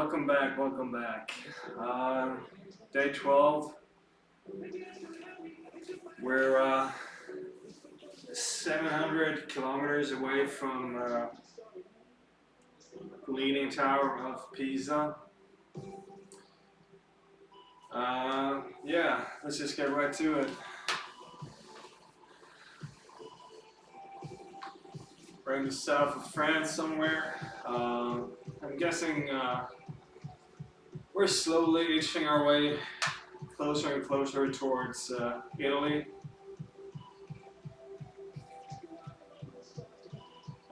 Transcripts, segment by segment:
welcome back. Day 12. We're 700 kilometers away from the Leaning Tower of Pisa. Yeah, let's just get right to it. We're in the south of France somewhere. I'm guessing we're slowly inching our way closer and closer towards Italy.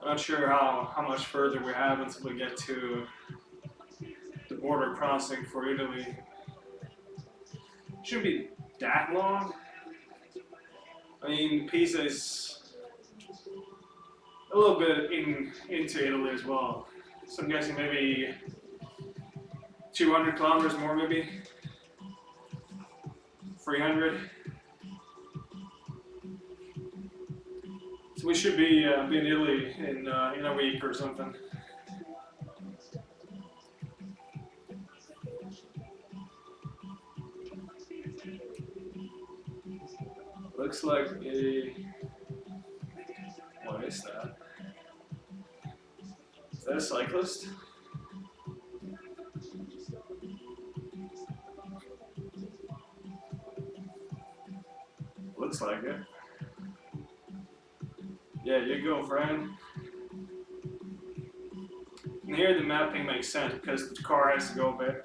I'm not sure how much further we have until we get to the border crossing for Italy. Shouldn't be that long. I mean, Pisa is a little bit into Italy as well. So I'm guessing maybe 200 kilometers more, maybe 300. So we should be in Italy in a week or something. Looks like what is that? Is that a cyclist? Looks like it. Yeah, you go, friend. And here the mapping makes sense because the car has to go a bit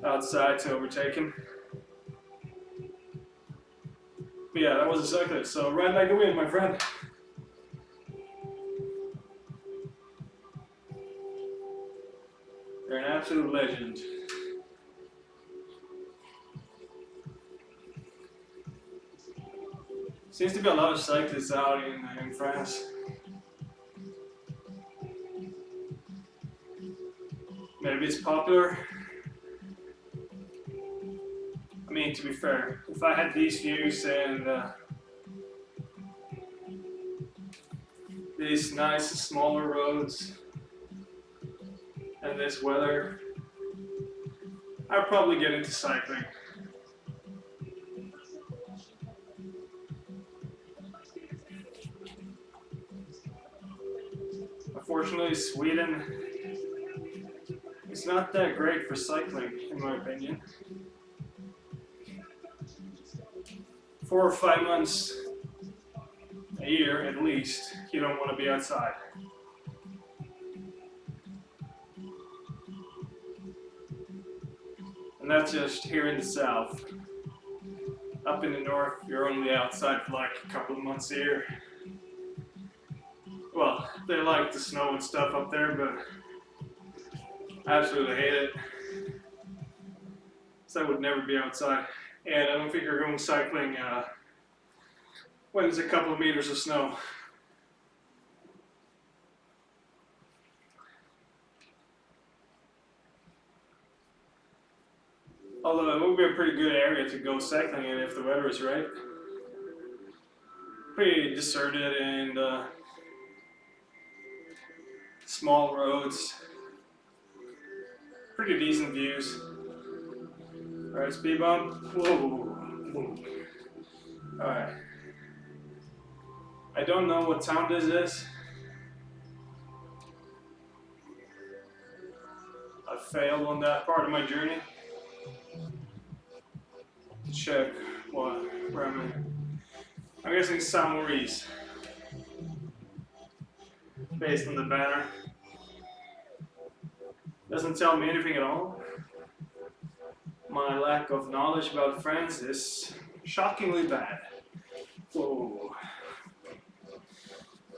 outside to overtake him. But yeah, that was a cyclist, so ride like a wind, my friend. You're an absolute legend. Seems to be a lot of cyclists out in France. Maybe it's popular. I mean, to be fair, if I had these views and these nice smaller roads and this weather, I'd probably get into cycling. Unfortunately, Sweden is not that great for cycling, in my opinion. 4 or 5 months a year, at least, you don't want to be outside. And that's just here in the south. Up in the north, you're only outside for like a couple of months a year. Well, they like the snow and stuff up there, but I absolutely hate it. So I would never be outside. And I don't think you're going cycling when there's a couple of meters of snow. Although it would be a pretty good area to go cycling in if the weather is right. Pretty deserted and small roads. Pretty decent views. Alright, speed bump. Whoa. Alright. I don't know what town this is. I failed on that part of my journey. Check where am I? I'm guessing Saint Maurice. Based on the banner. Doesn't tell me anything at all. My lack of knowledge about France is shockingly bad. Whoa.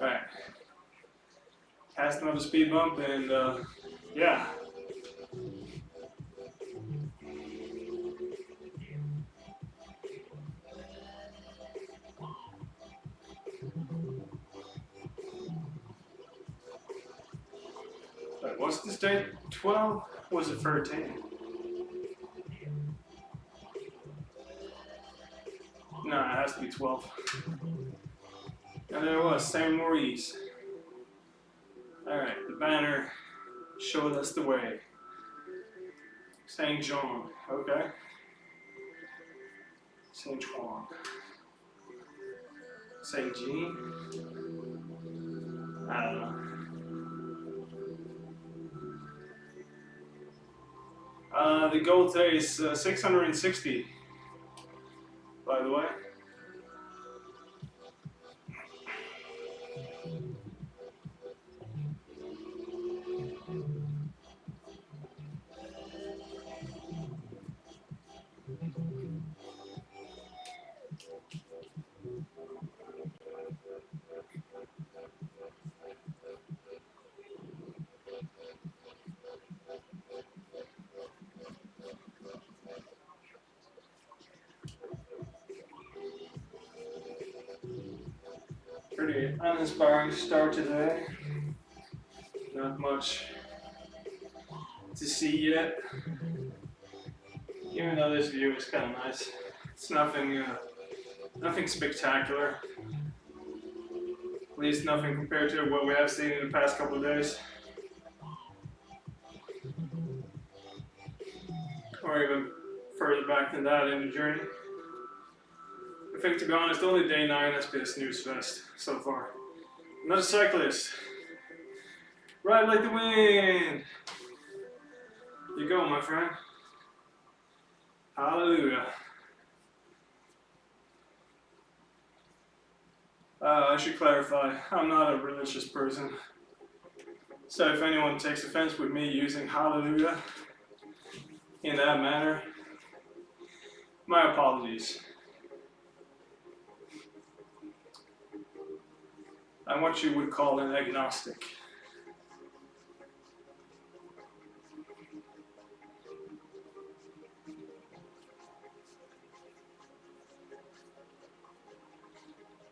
Alright. Past another speed bump and yeah. Wait, what's this date? 12? Or was it 13? No, it has to be 12. And there it was, Saint Maurice. Alright, the banner showed us the way. Saint John, okay. Saint Juan. Saint Jean? I don't know. The gold today is 660, by the way. Pretty uninspiring start today. Not much to see yet. Even though this view is kind of nice. It's nothing spectacular. At least nothing compared to what we have seen in the past couple of days. Or even further back than that in the journey. I think, to be honest, only day 9 has been a snooze fest so far. I'm not a cyclist. Ride like the wind. You go, my friend. Hallelujah. I should clarify, I'm not a religious person. So if anyone takes offense with me using hallelujah in that manner, my apologies. I'm what you would call an agnostic.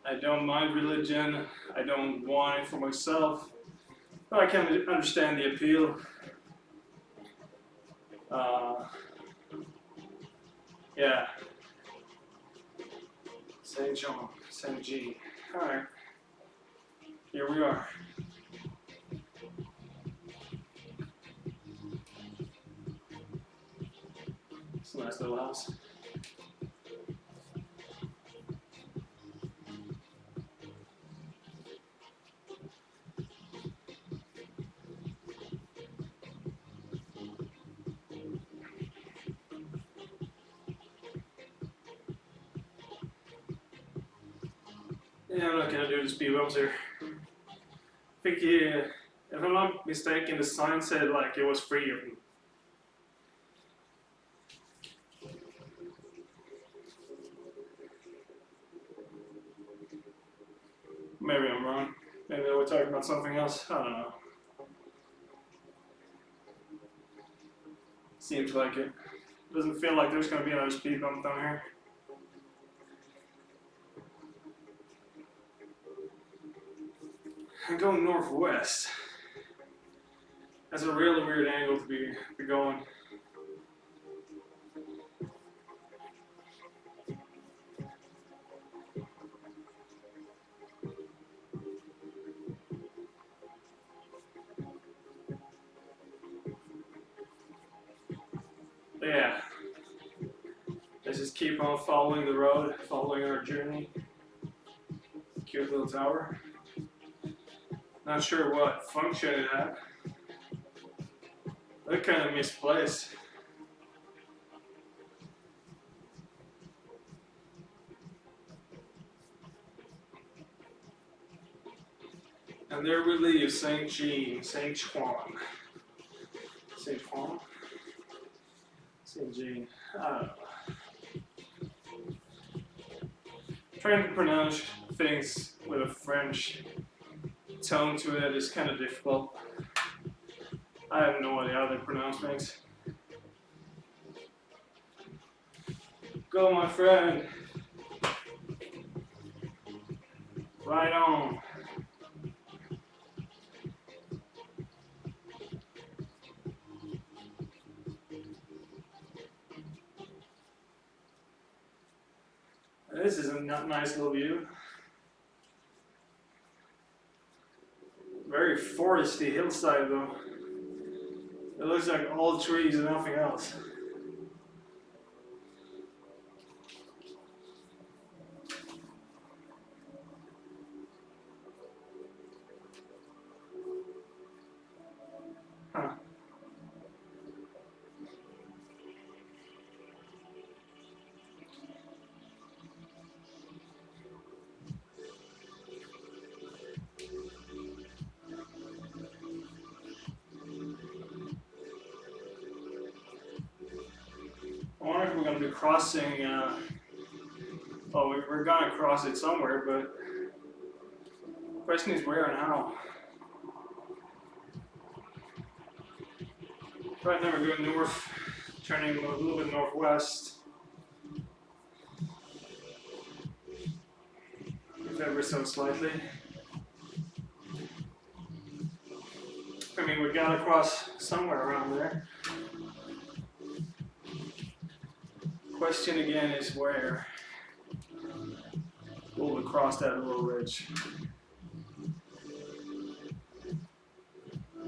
I don't mind religion, I don't want it for myself, but I can understand the appeal. Yeah. Saint John, Saint Jean. Alright. Here we are. It's a nice little house. Yeah, I'm not gonna do the speed bumps here. I think if I'm not mistaken, the sign said like it was free of them. Maybe I'm wrong. Maybe they were talking about something else. I don't know. Seems like it. Doesn't feel like there's gonna be another speed bump down here. I'm going northwest. That's a really weird angle to be going. But yeah. Let's just keep on following the road, following our journey. Cute little tower. Not sure what function it had. Looked kind of misplaced. And there we leave Saint Jean, Saint Juan. Saint Juan? Saint Jean. I don't know. Trying to pronounce things with a French tone to it is kind of difficult. I have no idea how they pronounce things. Go, my friend. Right on. This is a nice little view. Very foresty hillside though. It looks like all trees and nothing else. Huh. I wonder if we're going to be crossing, we're going to cross it somewhere, but the question is where and how. Right now we're going north, turning a little bit northwest. If ever so slightly. I mean, we got to cross somewhere around there. Question again is where. We'll cross that little ridge.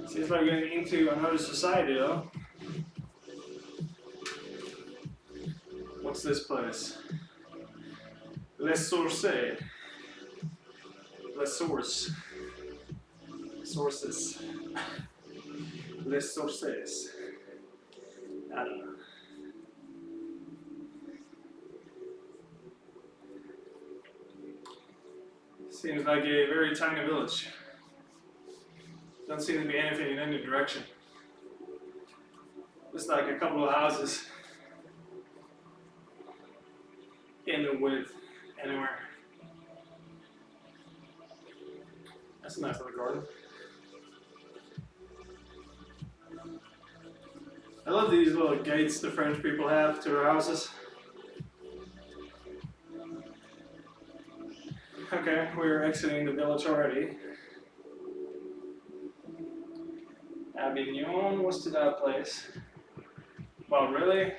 Seems like we're getting into another society though. What's this place? Les Sources. Les Sources. Sources. Les Sources. I don't know. Seems like a very tiny village. Doesn't seem to be anything in any direction. Just like a couple of houses in the width anywhere. That's a nice little garden. I love these little gates the French people have to their houses. Okay, we're exiting the village already. Avignon, what's to that place? Wow, really?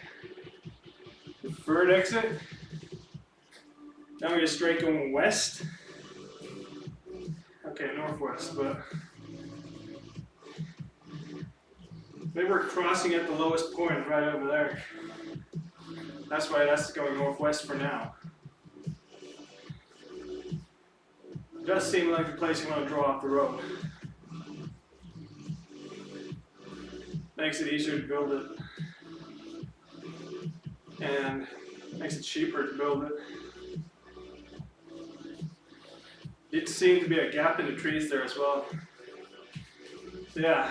The third exit? Now we're just straight going west? Okay, northwest, but maybe we're crossing at the lowest point right over there. That's why that's going northwest for now. It does seem like the place you want to draw off the road. Makes it easier to build it. And makes it cheaper to build it. It seemed to be a gap in the trees there as well. So yeah,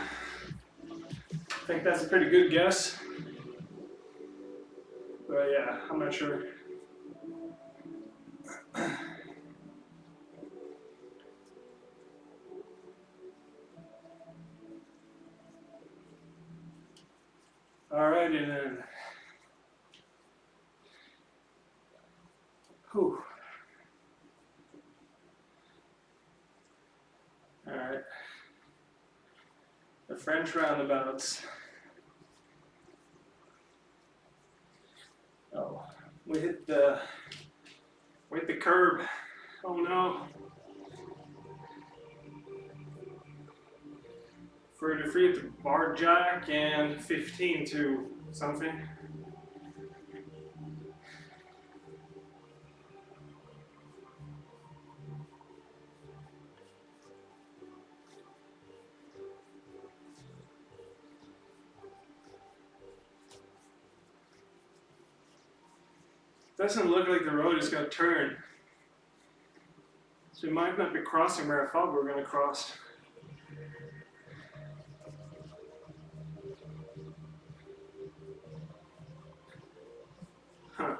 I think that's a pretty good guess. But yeah, I'm not sure. Alrighty then. Whew. Alright. The French roundabouts. Oh, we hit the curb. Oh no. 33 to bar jack and 15 to something. Doesn't look like the road is going to turn. So we might not be crossing where I thought we were going to cross. Huh.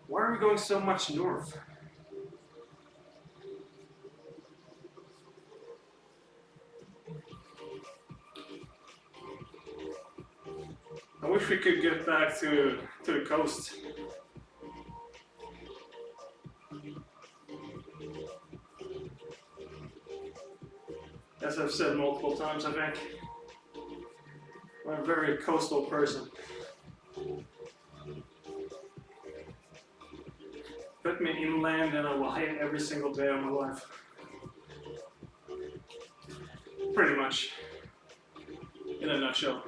Why are we going so much north? I wish we could get back to the coast. As I've said multiple times, I think. I'm a very coastal person. Put me inland and I will hate every single day of my life. Pretty much. in a nutshell.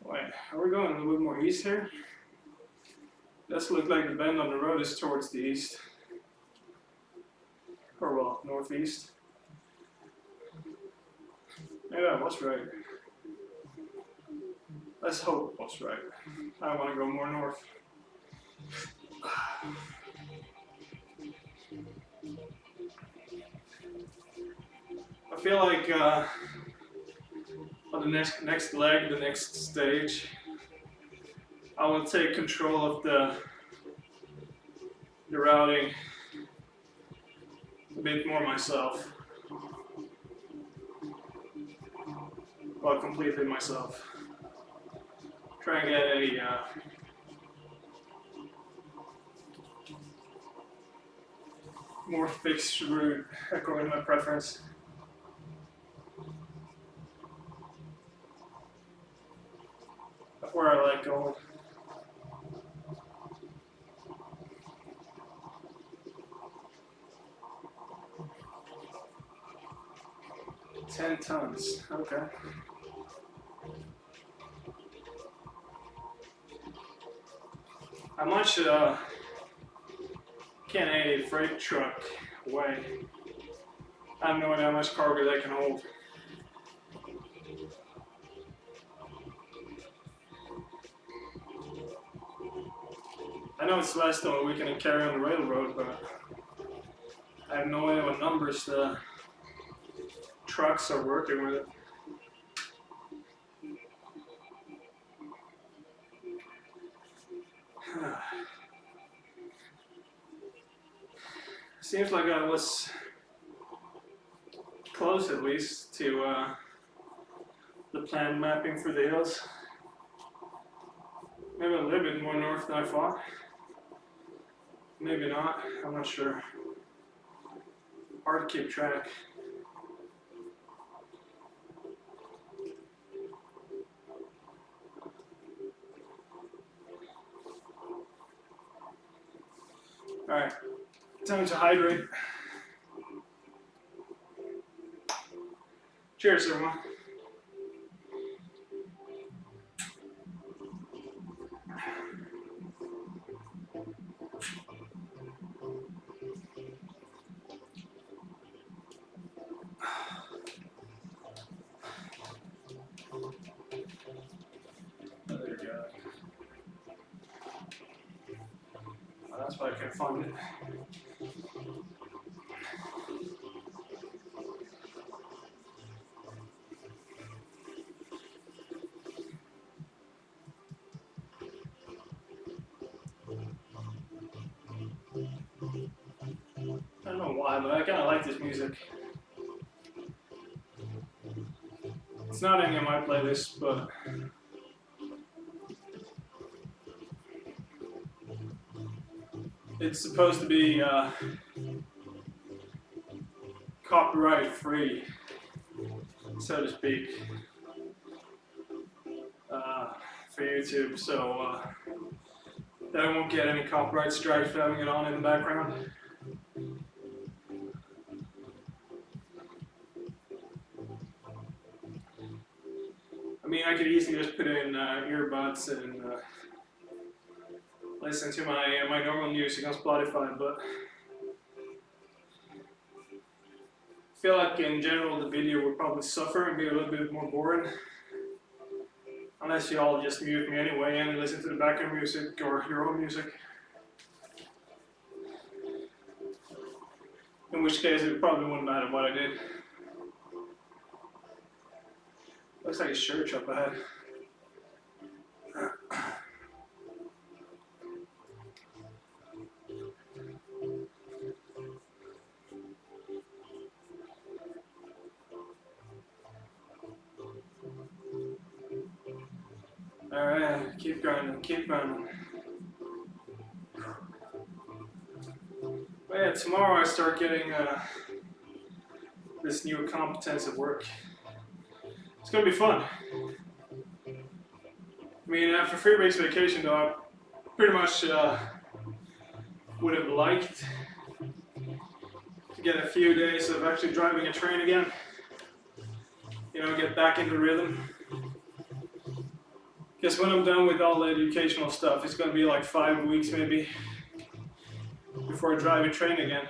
Wait, are we going a little bit more east here? Does look like the bend on the road is towards the east. Or well, northeast. Maybe I was right. Let's hope I was right. I want to go more north. I feel like on the next leg, the next stage, I will take control of the routing a bit more myself. Well, completely myself. Try and get a more fixed route according to my preference. Where I like going. $10 tons, okay. How much can a freight truck weigh? I have no idea how much cargo that can hold. I know it's less than what we can carry on the railroad, but I have no idea what numbers the trucks are working with it. Seems like I was close at least to the planned mapping for the hills. Maybe a little bit more north than I thought. Maybe not, I'm not sure. Hard to keep track. Alright, time to hydrate. Cheers, everyone. There you go. Well, that's why I can't find it. I don't know why, but I kind of like this music. It's not any of my playlists, but it's supposed to be copyright free, so to speak, for YouTube. So that I won't get any copyright strikes for having it on in the background. I mean, I could easily just put in earbuds and listen to my normal music on Spotify, but I feel like in general the video would probably suffer and be a little bit more boring. Unless you all just mute me anyway and listen to the background music or your own music. In which case it probably wouldn't matter what I did. Looks like a church up ahead. Alright, keep grinding, keep grinding. But yeah, tomorrow I start getting this new competence at work. It's gonna be fun. I mean, after 3 weeks vacation though, I pretty much would have liked to get a few days of actually driving a train again. you know, get back into rhythm. Because when I'm done with all the educational stuff, it's going to be like 5 weeks maybe before I drive and train again.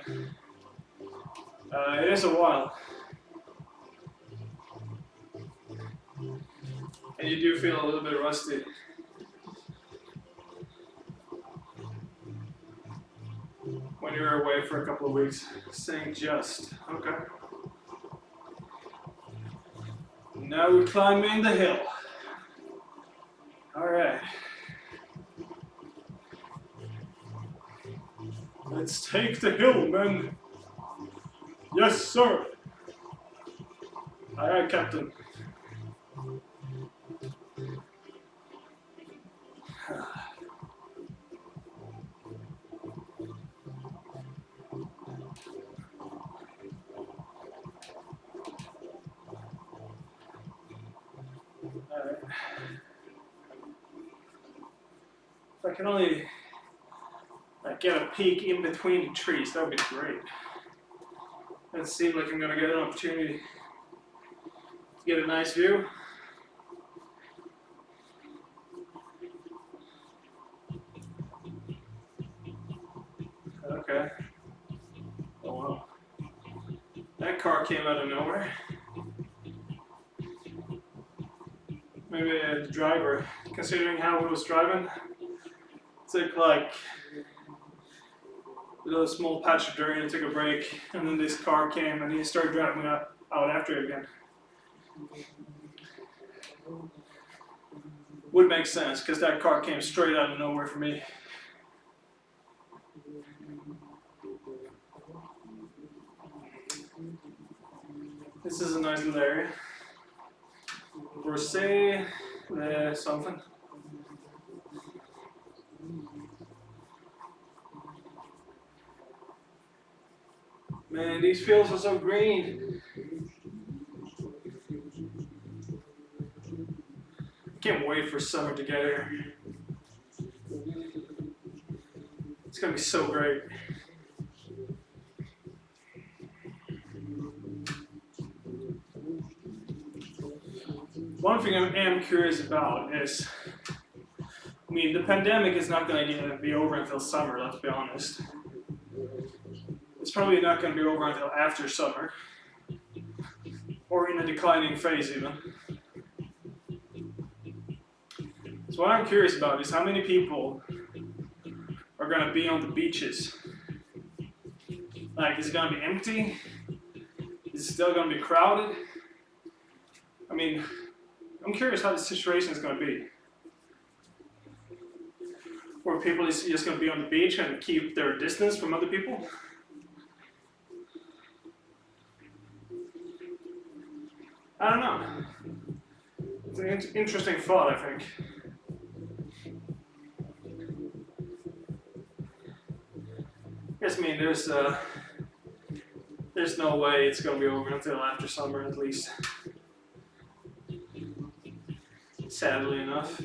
It is a while. And you do feel a little bit rusty. When you're away for a couple of weeks, saying just, okay. Now we're climbing the hill. All right. Let's take the hill, men. Yes, sir. Aye, aye, Captain. Alright. If I can only get a peek in between the trees, that would be great. It seems like I'm going to get an opportunity to get a nice view. Okay. Oh wow. That car came out of nowhere. Maybe the driver, considering how it was driving, took like a little small patch of dirt and took a break, and then this car came and he started driving out after it again. Would make sense, because that car came straight out of nowhere for me. This is a nice little area. Rosé, something. Man, these fields are so green. Can't wait for summer to get here. It's gonna be so great. One thing I am curious about is, I mean, the pandemic is not going to be over until summer, let's be honest. It's probably not going to be over until after summer, or in a declining phase even. So what I'm curious about is how many people are going to be on the beaches. Like, is it going to be empty? Is it still going to be crowded? I mean, I'm curious how the situation is going to be. Or people is just going to be on the beach and keep their distance from other people. I don't know. It's an interesting thought, I think. Yes, I mean, there's no way it's going to be over until after summer, at least. Sadly enough.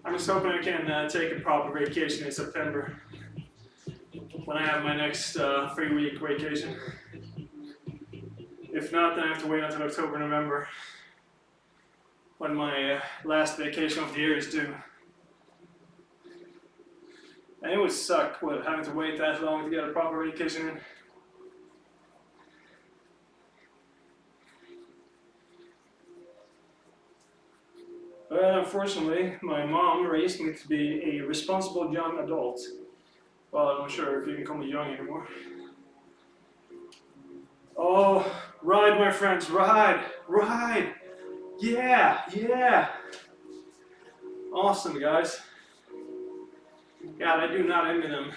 I'm just hoping I can take a proper vacation in September, when I have my next 3-week vacation. If not, then I have to wait until October, November, when my last vacation of the year is due. And it would suck, having to wait that long to get a proper vacation in. But unfortunately, my mom raised me to be a responsible young adult. Well, I'm not sure if you can call me young anymore. Oh, ride, my friends, ride, ride. Yeah, yeah. Awesome, guys. God, I do not envy them.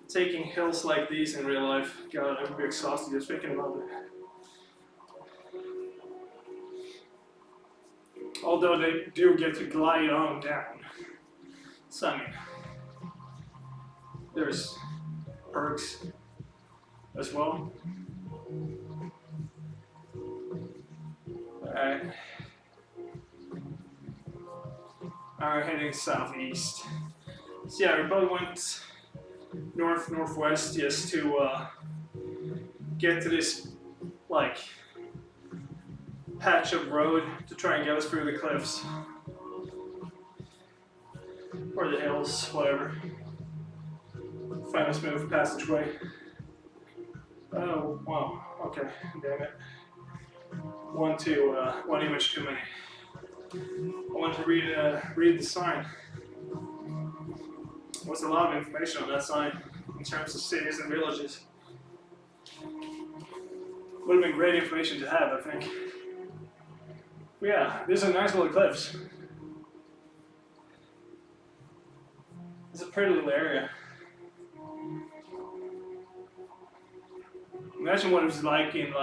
Taking hills like these in real life, God, I would be exhausted just thinking about it. Although they do get to glide on down. So, I mean, there's perks as well. Alright. Alright, heading southeast. So yeah, we probably went northwest just to get to this like patch of road to try and get us through the cliffs or the hills, whatever. Find a smooth passageway. Oh wow, okay, damn it. One image too many. I wanted to read the sign. There's a lot of information on that sign in terms of cities and villages. Would have been great information to have, I think. But yeah, these are nice little cliffs. It's a pretty little area. Imagine what it was like in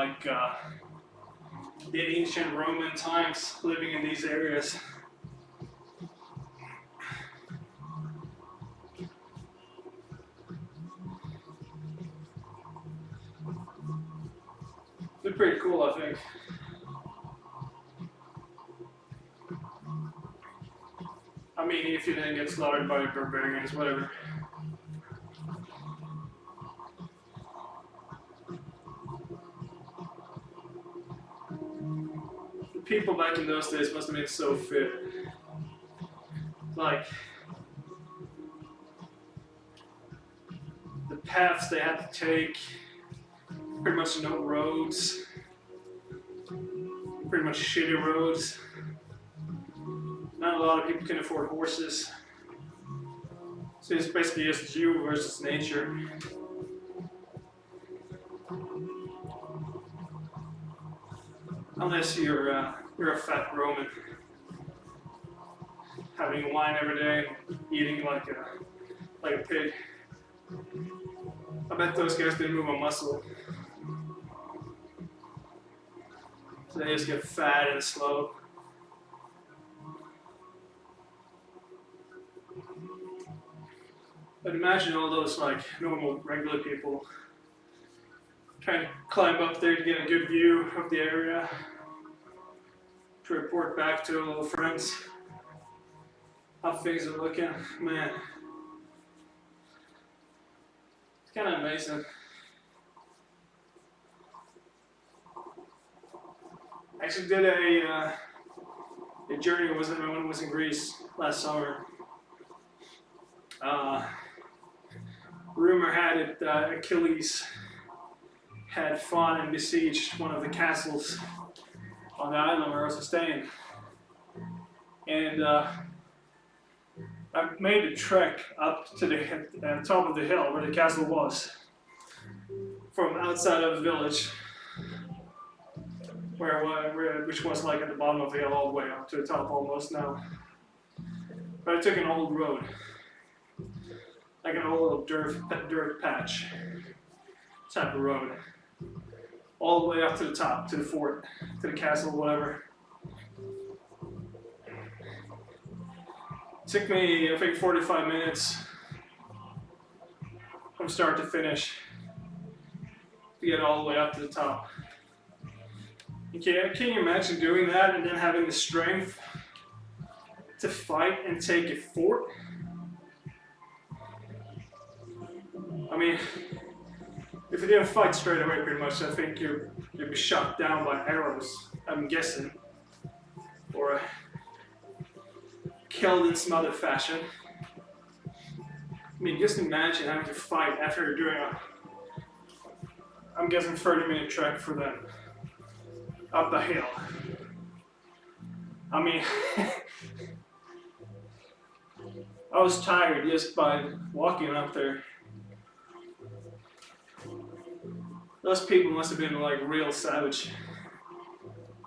the ancient Roman times, living in these areas. They're pretty cool, I think. I mean, if you didn't get slaughtered by barbarians, whatever. The people back in those days must have been so fit. Like, the paths they had to take, pretty much no roads, pretty much shitty roads. Not a lot of people can afford horses. So it's basically just you versus nature. Unless you're a fat Roman, having wine every day, eating like a pig. I bet those guys didn't move a muscle. So they just get fat and slow. But imagine all those like normal, regular people trying to climb up there to get a good view of the area, to report back to little friends how things are looking. Man, it's kind of amazing. I actually did a journey when I was in Greece last summer. Rumor had it that Achilles had fought and besieged one of the castles on the island where I was staying. And I made a trek up to the top of the hill where the castle was, from outside of the village, which was like at the bottom of the hill all the way up to the top almost now. But I took an old road, like an old dirt patch type of road, all the way up to the top, to the fort, to the castle, whatever. It took me, I think, 45 minutes from start to finish to get all the way up to the top. Can you imagine doing that and then having the strength to fight and take a fort? I mean, if you didn't fight straight away, pretty much, I think you'd be shot down by arrows, I'm guessing, or killed in some other fashion. I mean, just imagine having to fight after you're doing I'm guessing 30-minute trek for them up the hill. I mean, I was tired just by walking up there. Those people must have been like real savage,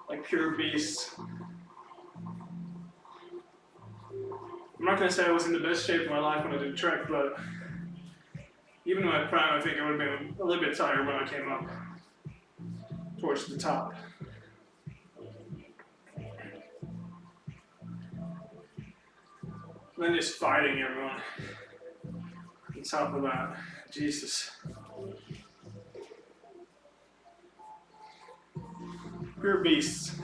like pure beasts. I'm not going to say I was in the best shape of my life when I did the trek, but even in my prime, I think I would have been a little bit tired when I came up towards the top. And then just fighting everyone on top of that. Jesus. Pure beasts.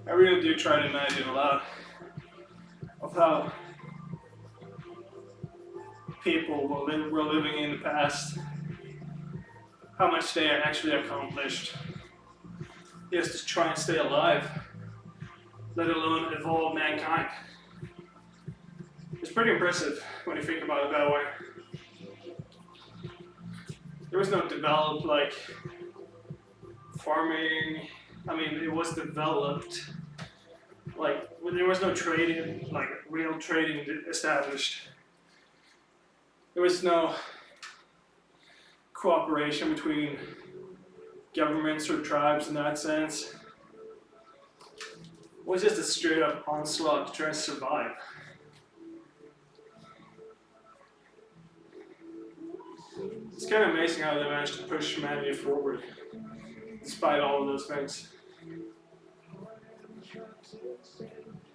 I really do try to imagine a lot of how people were living in the past, how much they actually accomplished just to try and stay alive, let alone evolve mankind. It's pretty impressive when you think about it that way. There was no developed like farming. I mean, it was developed. Like when there was no trading, like real trading established. There was no cooperation between governments or tribes in that sense. It was just a straight up onslaught to try and survive. It's kind of amazing how they managed to push humanity forward, despite all of those things.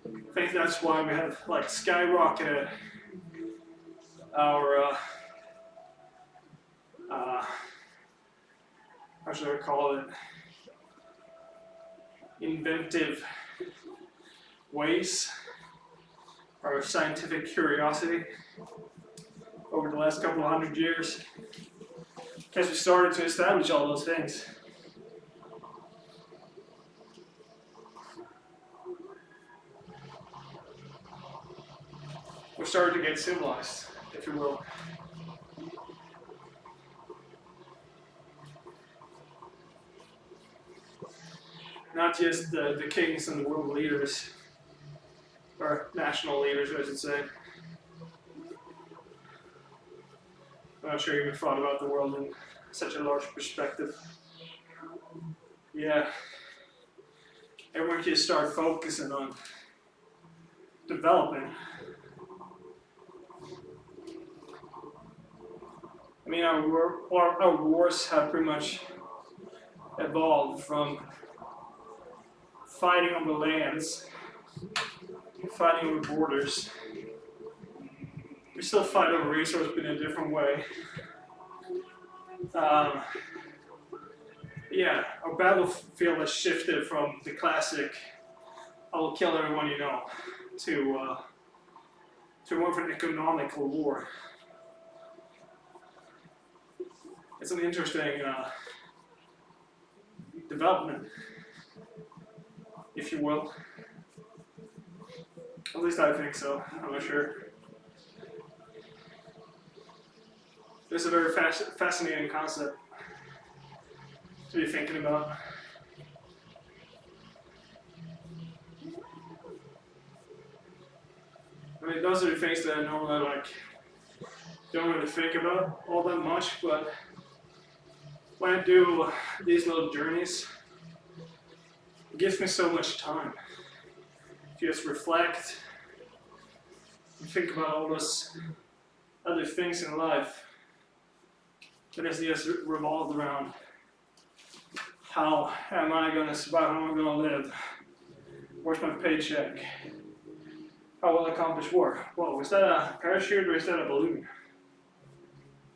I think that's why we have like skyrocketed our how should I call it, inventive ways, our scientific curiosity over the last couple of 100 years, because we started to establish all those things. We started to get civilized, if you will. Not just the kings and the world leaders, or national leaders, I should say. I'm not sure you even thought about the world in such a large perspective. Yeah. Everyone can start focusing on developing. I mean, our wars have pretty much evolved from fighting on the lands, fighting over borders. We still fight over resources, but in a different way. Yeah, our battlefield has shifted from the classic "I will kill everyone you know" to more of an economical war. It's an interesting development, if you will. At least I think so. I'm not sure. It's a very fascinating concept to be thinking about. I mean, those are the things that I normally don't really think about all that much, but when I do these little journeys, it gives me so much time to just reflect and think about all those other things in life that is just revolved around how am I going to survive, how am I going to live, where's my paycheck, how will I accomplish work. Whoa, is that a parachute or is that a balloon?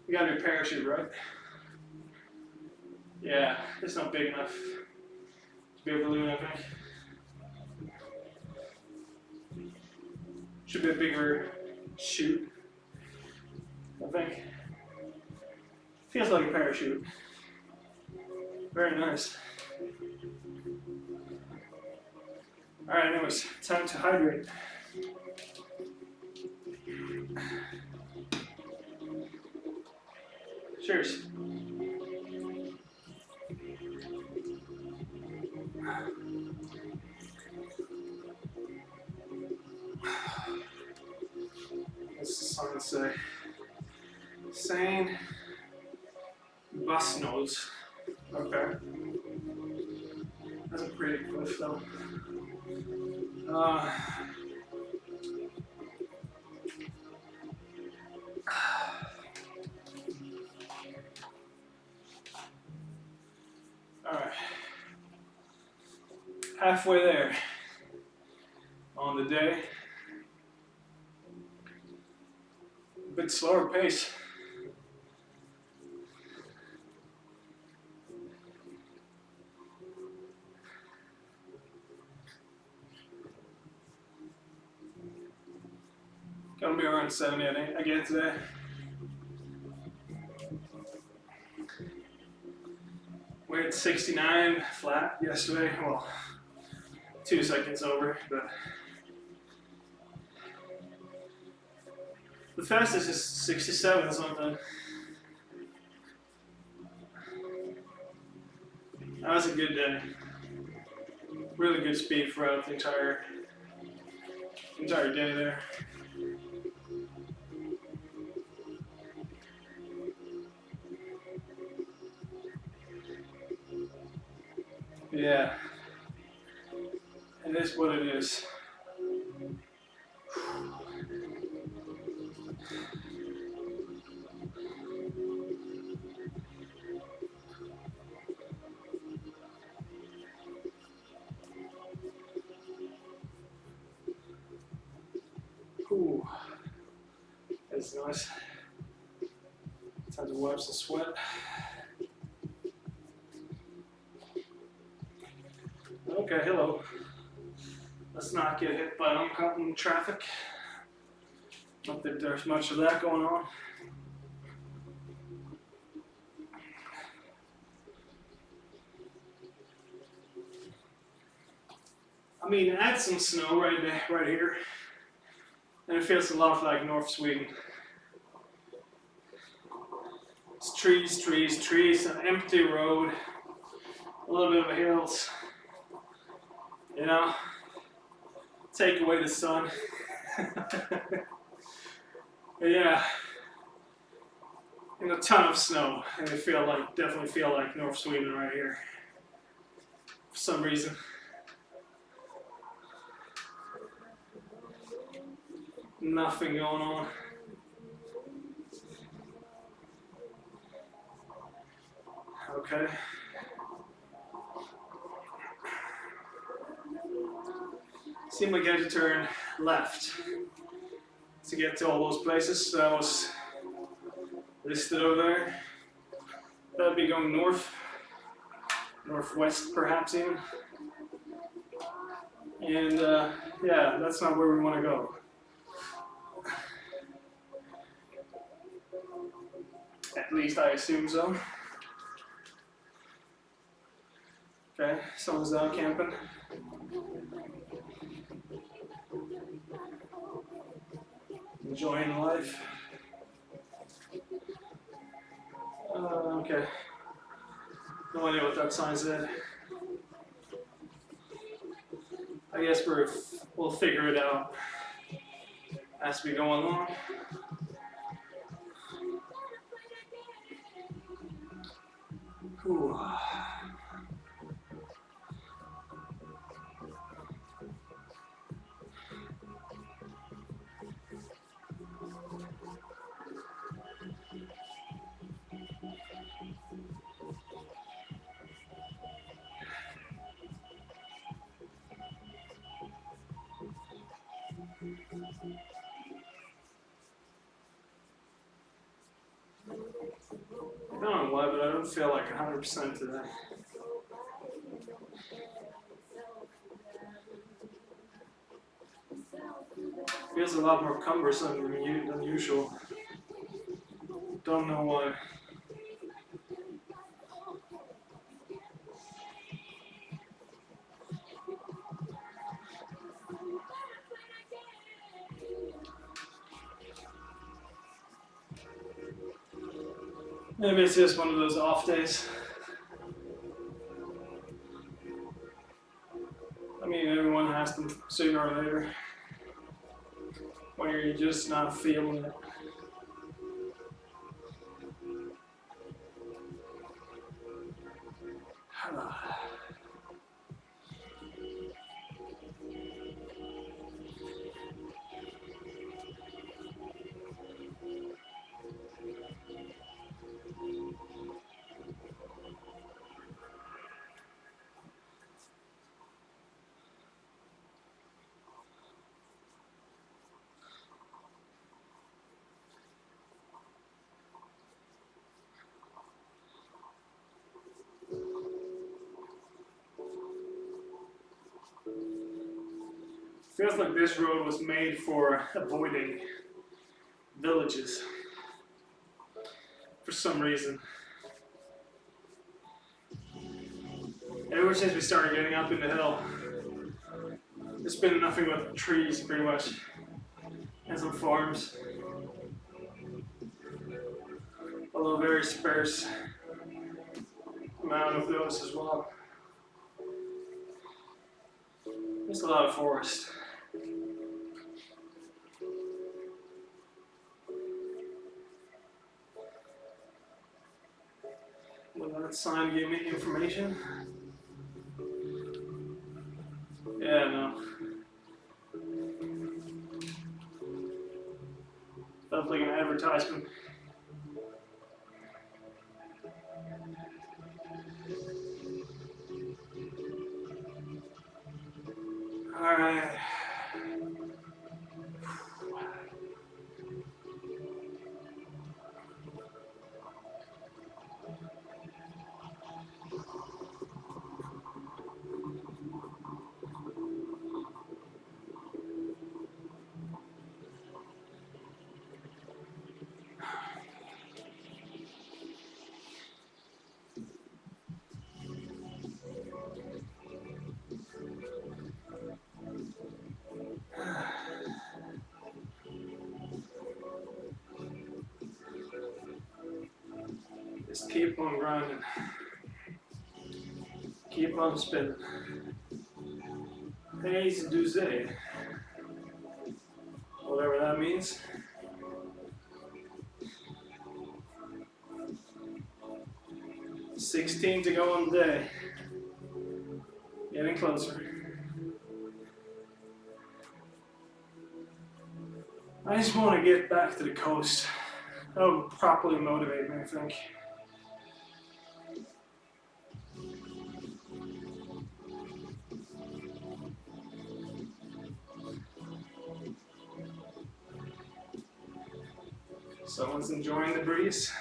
You got a new parachute, right? Yeah, it's not big enough to be a balloon, I think. Should be a bigger chute, I think. Feels like a parachute. Very nice. Alright, anyways, time to hydrate. Cheers. What's the song say? Sane bus notes. Okay. That's a pretty cliff though. Alright. Halfway there on the day. A bit slower pace. Gonna be around 70 again today. hit 69 flat yesterday. Well, 2 seconds over, but the fastest is 67 something. That was a good day. Really good speed throughout the entire day there. Yeah, it is what it is. Ooh, that's nice. Time to wipe some sweat. Okay, hello. Let's not get hit by oncoming traffic. Not that there's much of that going on. I mean, add some snow right here, and it feels a lot like North Sweden. It's trees, trees, trees, an empty road, a little bit of hills. You know, take away the sun. Yeah, and a ton of snow, and it definitely feel like North Sweden right here for some reason. Nothing going on. Okay. Seemed like I had to turn left to get to all those places. So that was listed over there. That'd be going north, northwest perhaps even. And yeah, that's not where we want to go. At least I assume so. Okay, someone's out camping. Enjoying life. Okay. No idea what that sign said. I guess we'll figure it out as we go along. Ooh. I don't know why, but I don't feel like 100% today. Feels a lot more cumbersome than usual. Don't know why. Maybe it's just one of those off days. I mean, everyone has them sooner or later. When you're just not feeling it. Feels like this road was made for avoiding villages for some reason. Ever since we started getting up in the hill, it's been nothing but trees pretty much, and some farms. Although very sparse amount of those as well. Just a lot of forest. Well, that sign gave me information. Yeah, no. Felt like an advertisement. Alright. Just keep on grinding. Keep on spinning. Hayes Douze. Whatever that means. $16 to go on the day. Getting closer. I just want to get back to the coast. That would properly motivate me, I think. Someone's enjoying the breeze.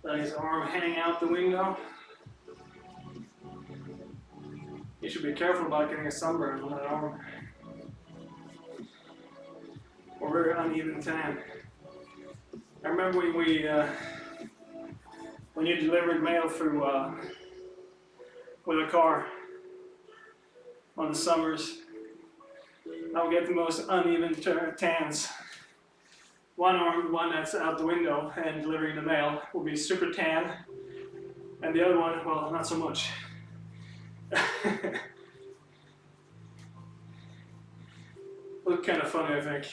Got his arm hanging out the window. You should be careful about getting a sunburn on that arm. Or very uneven tan. I remember when you delivered mail through with a car on the summers, I would get the most uneven tans. One arm, one that's out the window and delivering the mail, will be super tan, and the other one, well, not so much. Look kind of funny, I think.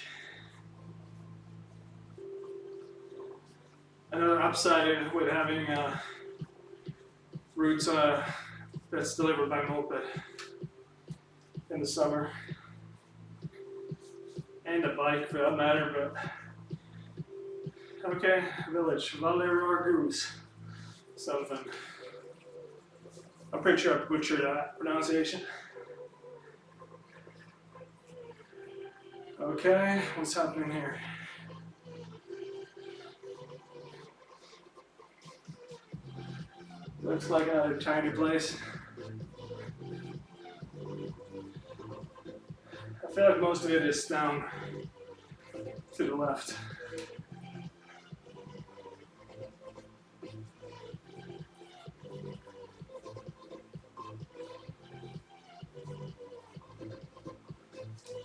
Another upside with having routes that's delivered by moped in the summer, and a bike for that matter, but okay, village, Valerargus, something. I'm pretty sure I butchered that pronunciation. Okay, what's happening here? Looks like another tiny place. I feel like most of it is down to the left.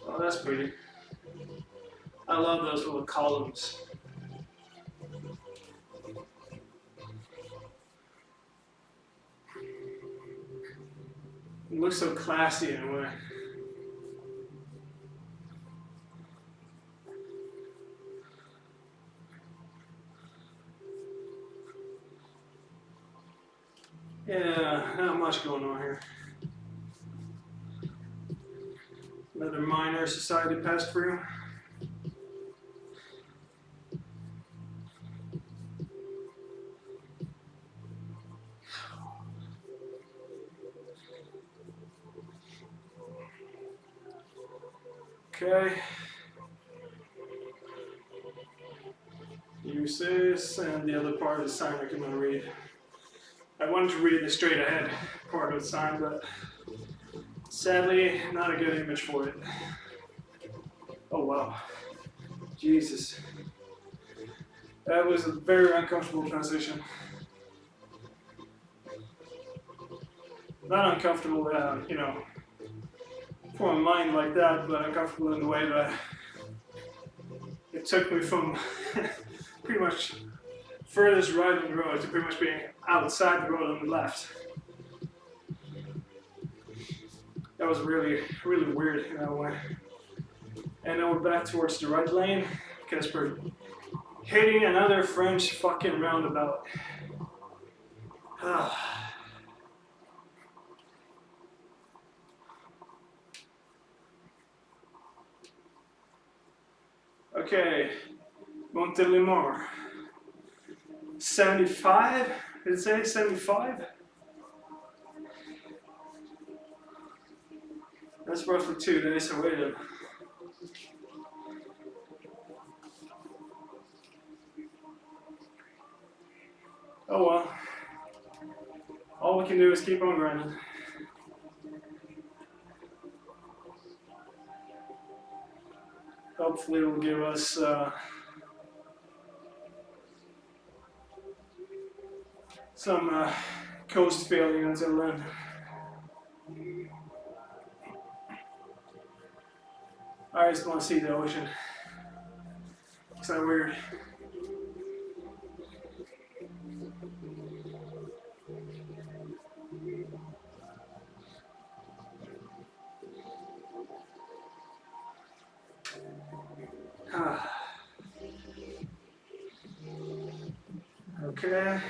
Oh, that's pretty. I love those little columns. It looks so classy in a way. Yeah, not much going on here. Another minor society passed through. Okay. Uses, and the other part of the sign I cannot read. I wanted to read the straight ahead part of the sign, but sadly, not a good image for it. Oh wow. Jesus. That was a very uncomfortable transition. not uncomfortable, for my mind like that, but uncomfortable in the way that it took me from pretty much furthest right on the road to pretty much being outside the road on the left. That was really, really weird, And then we're back towards the right lane because we're hitting another French fucking roundabout. Okay, Montélimar. 75? Did it say 75? That's roughly 2 days away then. Oh well. All we can do is keep on grinding. Hopefully it'll give us some coast feeling until then. I just want to see the ocean. It's not weird. Okay.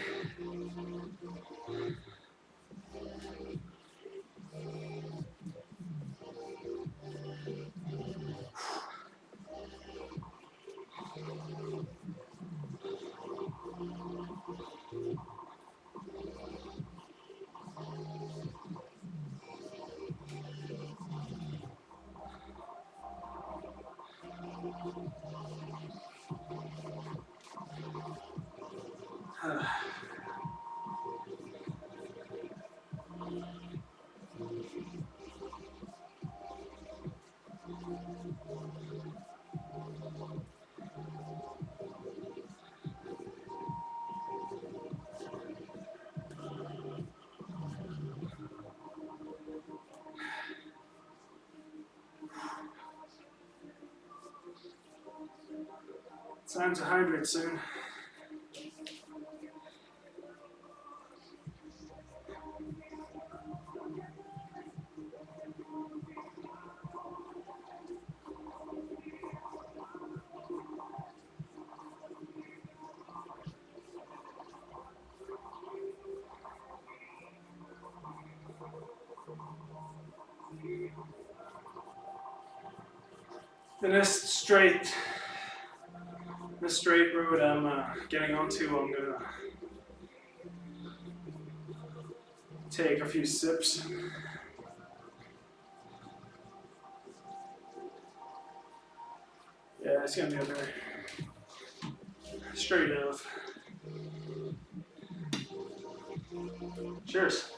Time to hydrate soon. The next straight road I'm getting onto, I'm gonna take a few sips. Yeah, it's gonna be okay. Straight enough. Cheers.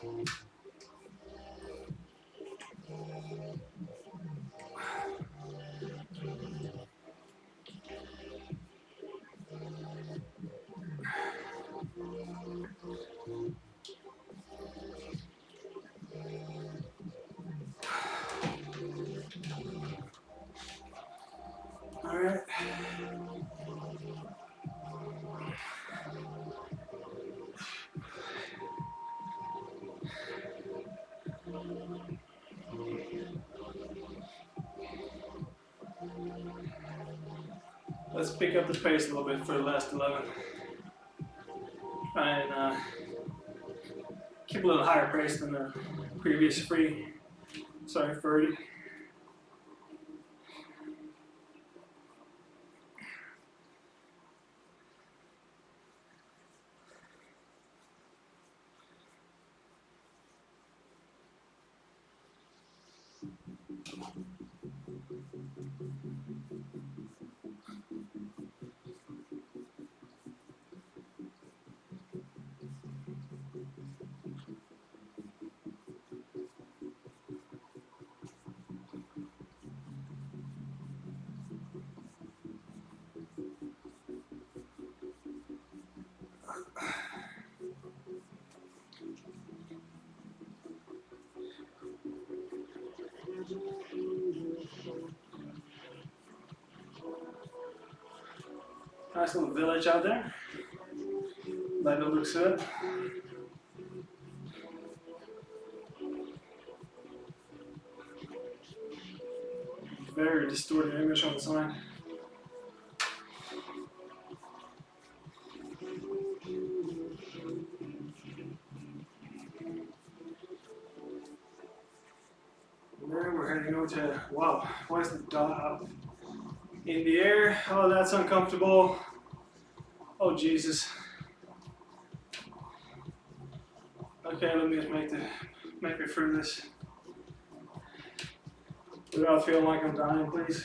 All right. Let's pick up the pace a little bit for the last 11. And keep a little higher pace than the previous 30. Nice little village out there. By the looks of it. Very distorted image on the sign. And then we're heading over to, wow, why is the dot up in the air? Oh, that's uncomfortable. Oh, Jesus. Okay, let me just make it through this without feeling like I'm dying, please.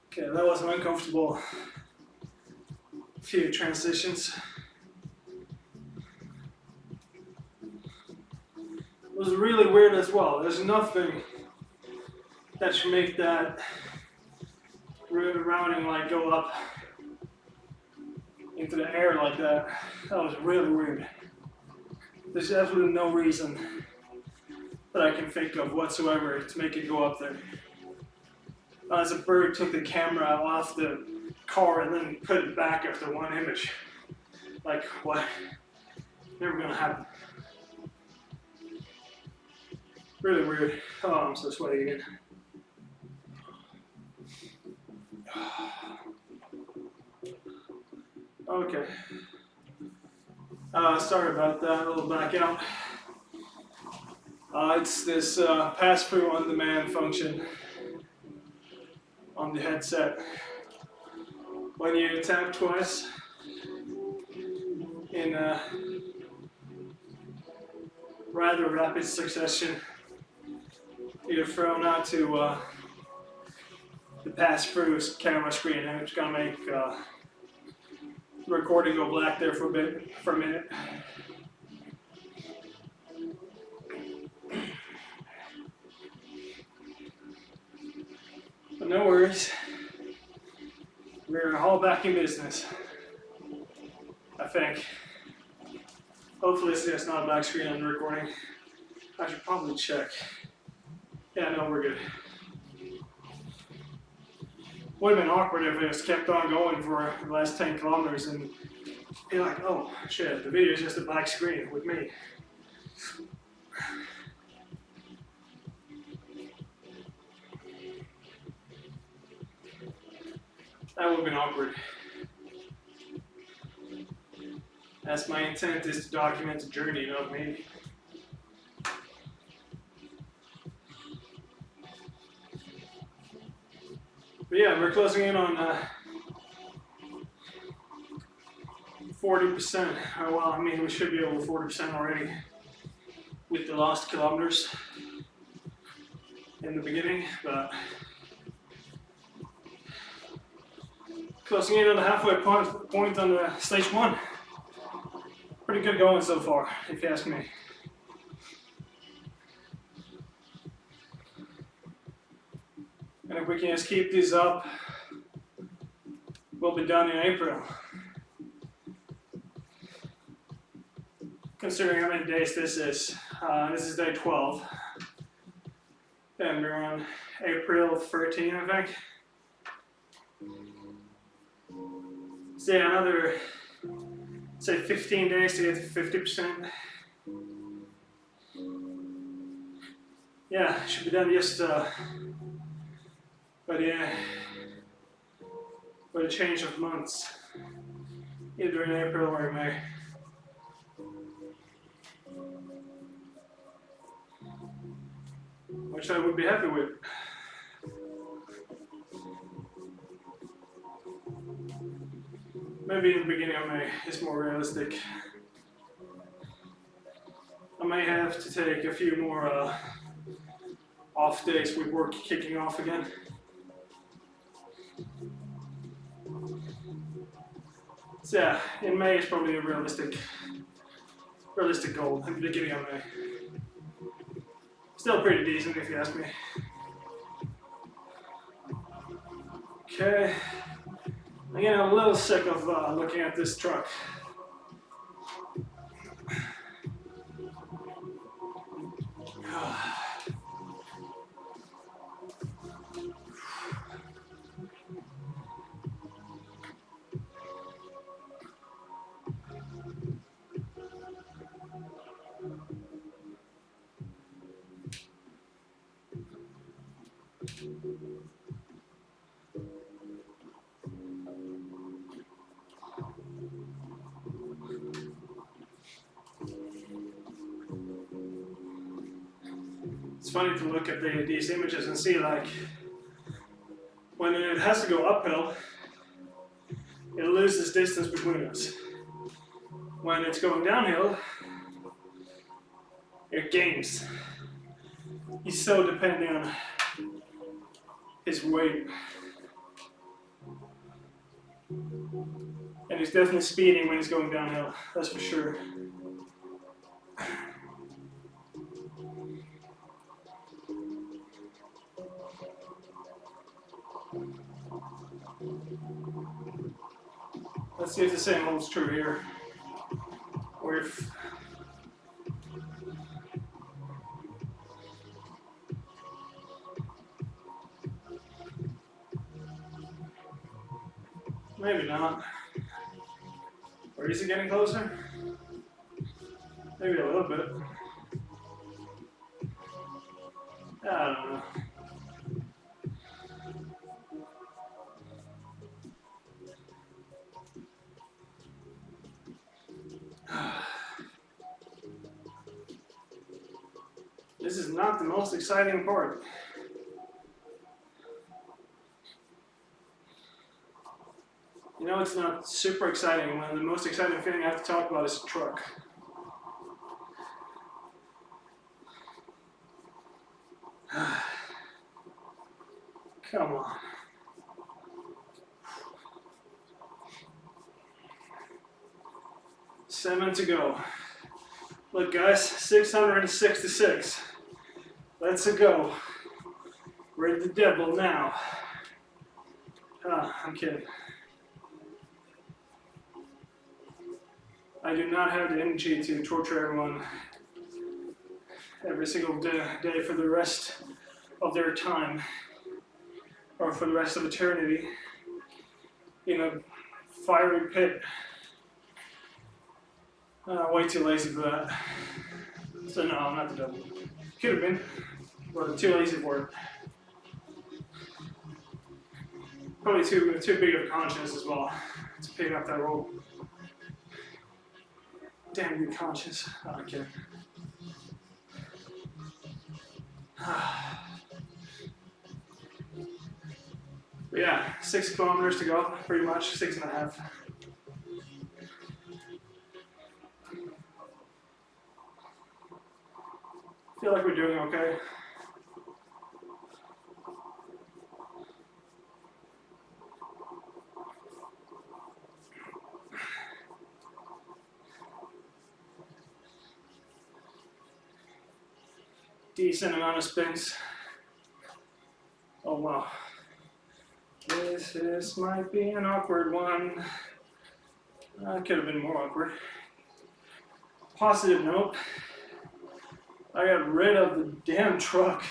Okay, that was an uncomfortable few transitions. It was really weird as well. There's nothing that should make that routing like go up into the air like that. That was really weird. There's absolutely no reason that I can think of whatsoever to make it go up there. As a bird took the camera off the car and then put it back after one image. Like, what? Never gonna happen. Really weird. Oh, I'm so sweaty again. Okay. Sorry about that, a little back out. It's this pass-through on-demand function on the headset. When you tap twice in a rather rapid succession, you're thrown out to the pass-through camera screen, and it's gonna make the recording go black there for a minute. But no worries. We're all back in business, I think. Hopefully it's just not a black screen on the recording. I should probably check. Yeah, no, we're good. Would have been awkward if it just kept on going for the last 10 kilometers and be like, oh shit, the video is just a black screen with me. That would have been awkward. That's my intent, is to document the journey, not me. But yeah, we're closing in on 40%. Well, I mean, we should be over 40% already with the last kilometers in the beginning, but closing in on the halfway point on the stage one. Pretty good going so far, if you ask me. And if we can just keep these up, we'll be done in April. Considering how many days this is day 12. And we're on April 13, I think. So yeah, another, say 15 days to get to 50%. Yeah, should be done just by the change of months, either in April or in May. Which I would be happy with. Maybe in the beginning of May is more realistic. I may have to take a few more off days with work kicking off again. So yeah, in May is probably a realistic goal, in the beginning of May. Still pretty decent if you ask me. Okay, I'm getting a little sick of looking at this truck. funny to look at these images and see, like, when it has to go uphill, it loses distance between us. When it's going downhill, it gains. He's so dependent on his weight. And he's definitely speeding when he's going downhill, that's for sure. Let's see if the same holds true here. Or if maybe not. Or is it getting closer? Maybe a little bit. I don't know. This is not the most exciting part. You know, it's not super exciting when the most exciting thing I have to talk about is a truck. Come on. Seven to go. Look, guys, 666. Let's go. Rid the devil now. I'm kidding. I do not have the energy to torture everyone every single day for the rest of their time, or for the rest of eternity, in a fiery pit. Way too lazy for that. So no, I'm not the devil. Could have been, but too lazy for it. Probably too big of a conscience as well to pick up that role. Damn good conscience. Oh, okay. But yeah, 6 kilometers to go, pretty much, 6.5. Feel like we're doing okay. Decent amount of spins. Oh wow. This might be an awkward one. Could have been more awkward. Positive note. I got rid of the damn truck.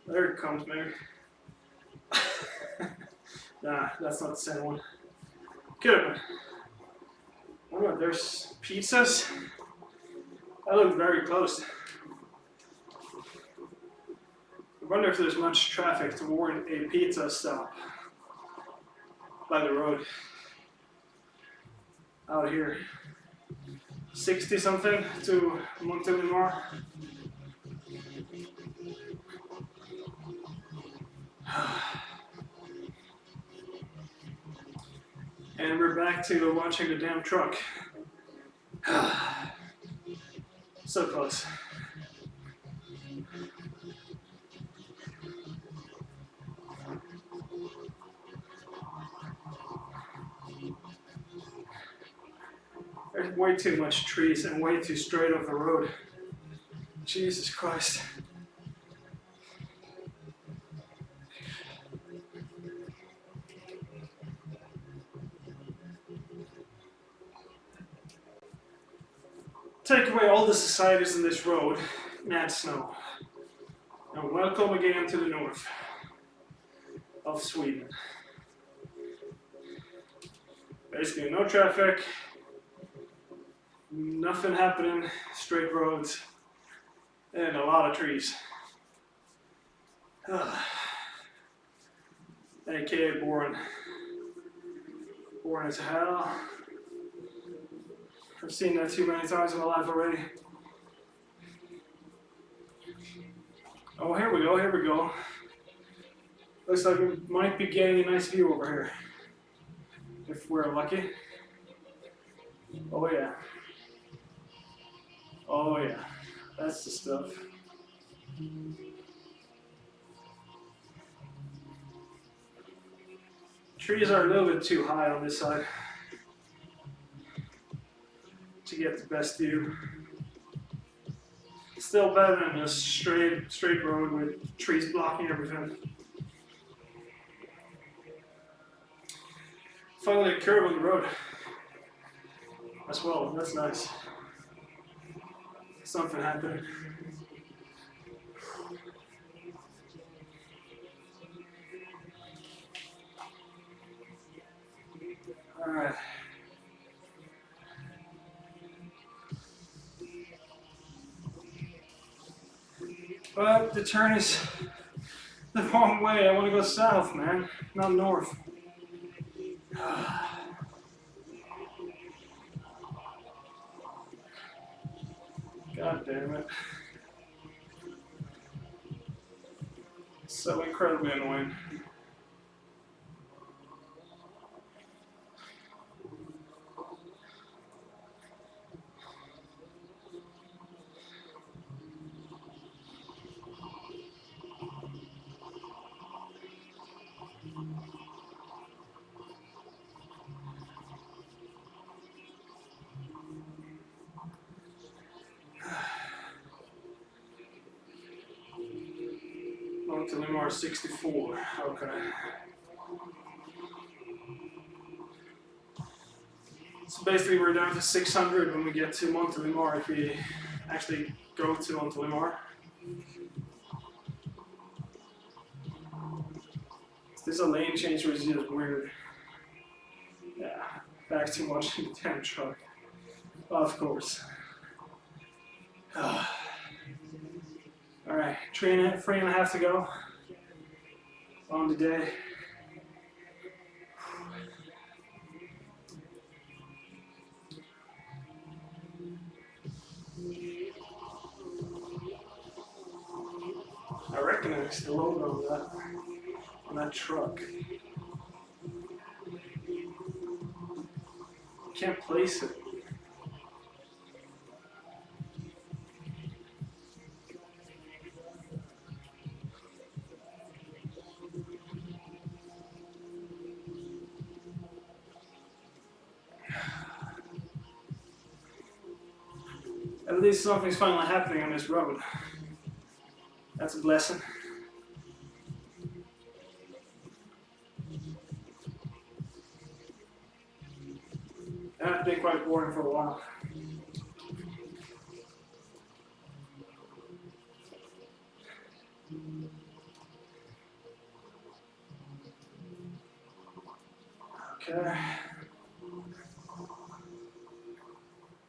There it comes, maybe. Nah, that's not the same one. Could have been. Oh, there's pizzas. That looked very close. I wonder if there's much traffic toward a pizza stop by the road. Out here. 60 something to Montelimar. And we're back to watching the damn truck. So close. There's way too much trees and way too straight off the road. Jesus Christ. Take away all the societies in this road, mad snow. And welcome again to the north of Sweden. Basically no traffic, nothing happening, straight roads, and a lot of trees. AKA boring. Boring as hell. I've seen that too many times in my life already. Oh, here we go, here we go. Looks like we might be getting a nice view over here. If we're lucky. Oh yeah. Oh yeah. That's the stuff. Trees are a little bit too high on this side to get the best view. Still better than a straight road with trees blocking everything. Finally a curve on the road as well. That's nice. Something happened. All right. But the turn is the wrong way. I want to go south, man, not north. God damn it. So incredibly annoying. On to Limar 64. Okay. So basically we're down to 600 when we get to Montelimar if we actually go to Montelimar. This is a lane change which is just weird. Yeah, back too much in the damn truck. Of course. Alright, 3.5 to go on the day. I recognize the logo on that truck. Can't place it. At least something's finally happening on this road. That's a blessing. That's been quite boring for a while. Okay.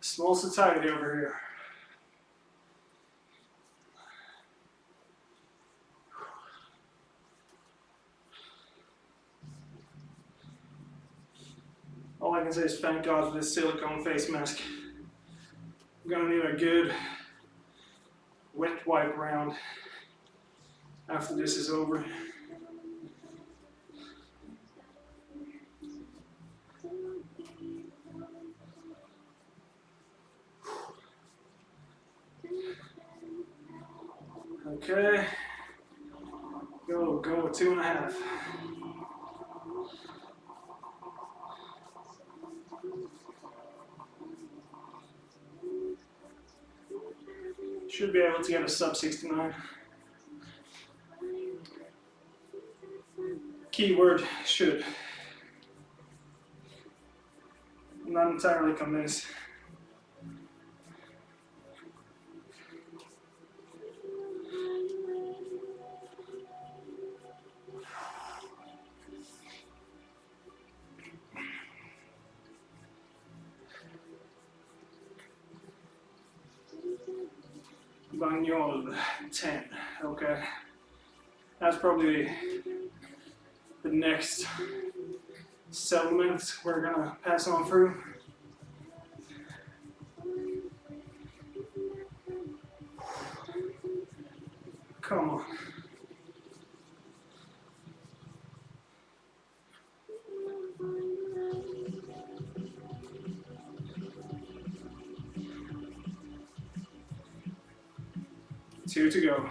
Small society over here. All I can say is thank God for this silicone face mask. I'm gonna need a good wet wipe round after this is over. Okay. Go 2.5. Should be able to get a sub 69. Keyword should. I'm not entirely convinced. Bagnol 10. Okay. That's probably the next settlement we're gonna pass on through. Come on. Two to go.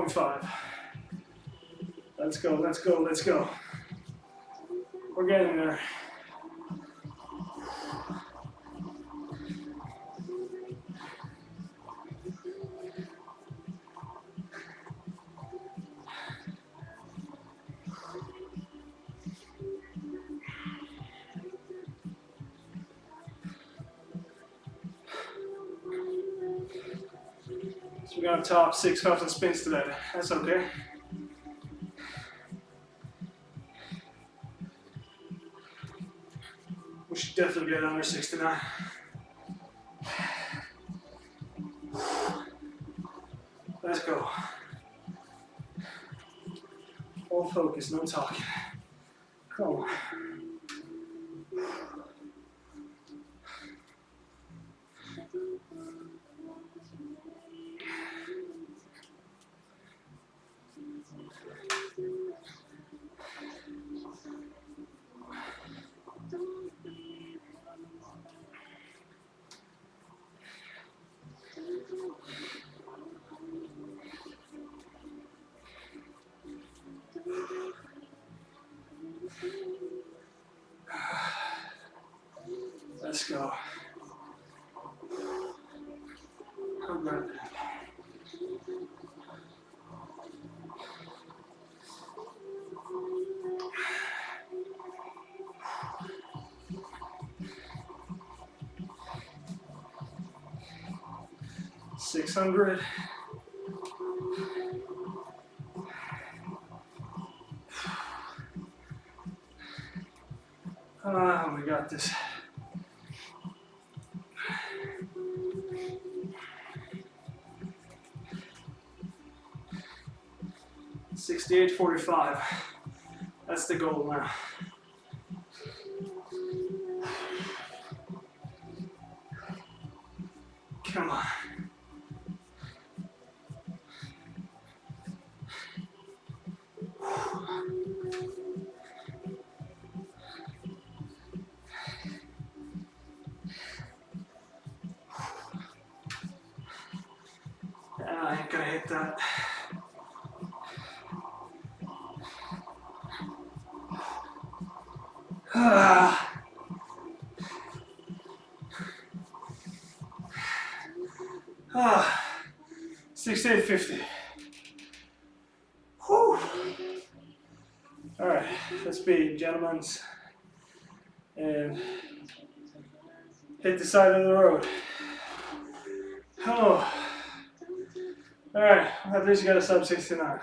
.5. Let's go, let's go, let's go. We're getting there. So we got top 6 huffs and spins today. That's okay. We should definitely get under 69. Let's go. All focus, no talking. Come on. Let's go. Oh, good. $600. We got this. $68.45. That's the goal now. Come on. I ain't gonna hit that. Ah, 68.50. Whew. All right, let's be gentlemen and hit the side of the road. Oh, all right. At least you got a sub 69.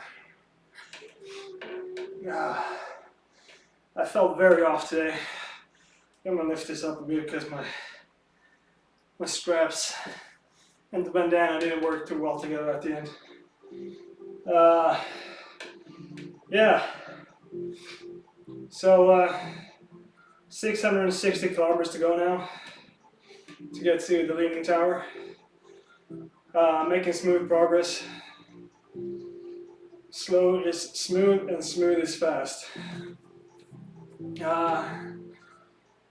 I felt very off today. I'm gonna lift this up a bit because my straps and the bandana didn't work too well together at the end. Yeah. So 660 kilometers to go now to get to the leaning tower. Making smooth progress. Slow is smooth and smooth is fast.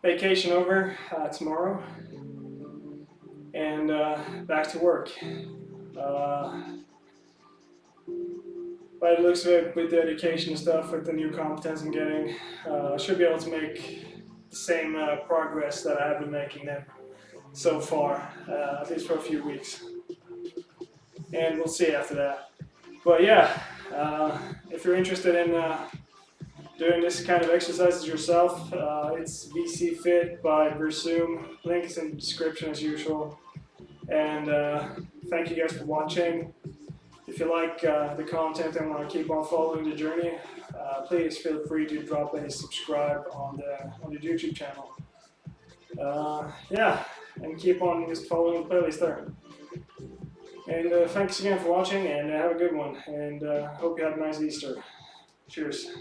Vacation over tomorrow and back to work. By the looks of it, with the education and stuff, with the new competence I'm getting, I should be able to make the same progress that I have been making then so far, at least for a few weeks. And we'll see after that. But yeah, if you're interested in doing this kind of exercises yourself, it's VZfit by Virtual. Link is in the description as usual. And thank you guys for watching. If you like the content and want to keep on following the journey, please feel free to drop a subscribe on the YouTube channel. Yeah, and keep on just following the playlist there. And thanks again for watching, and have a good one. And hope you had a nice Easter. Cheers.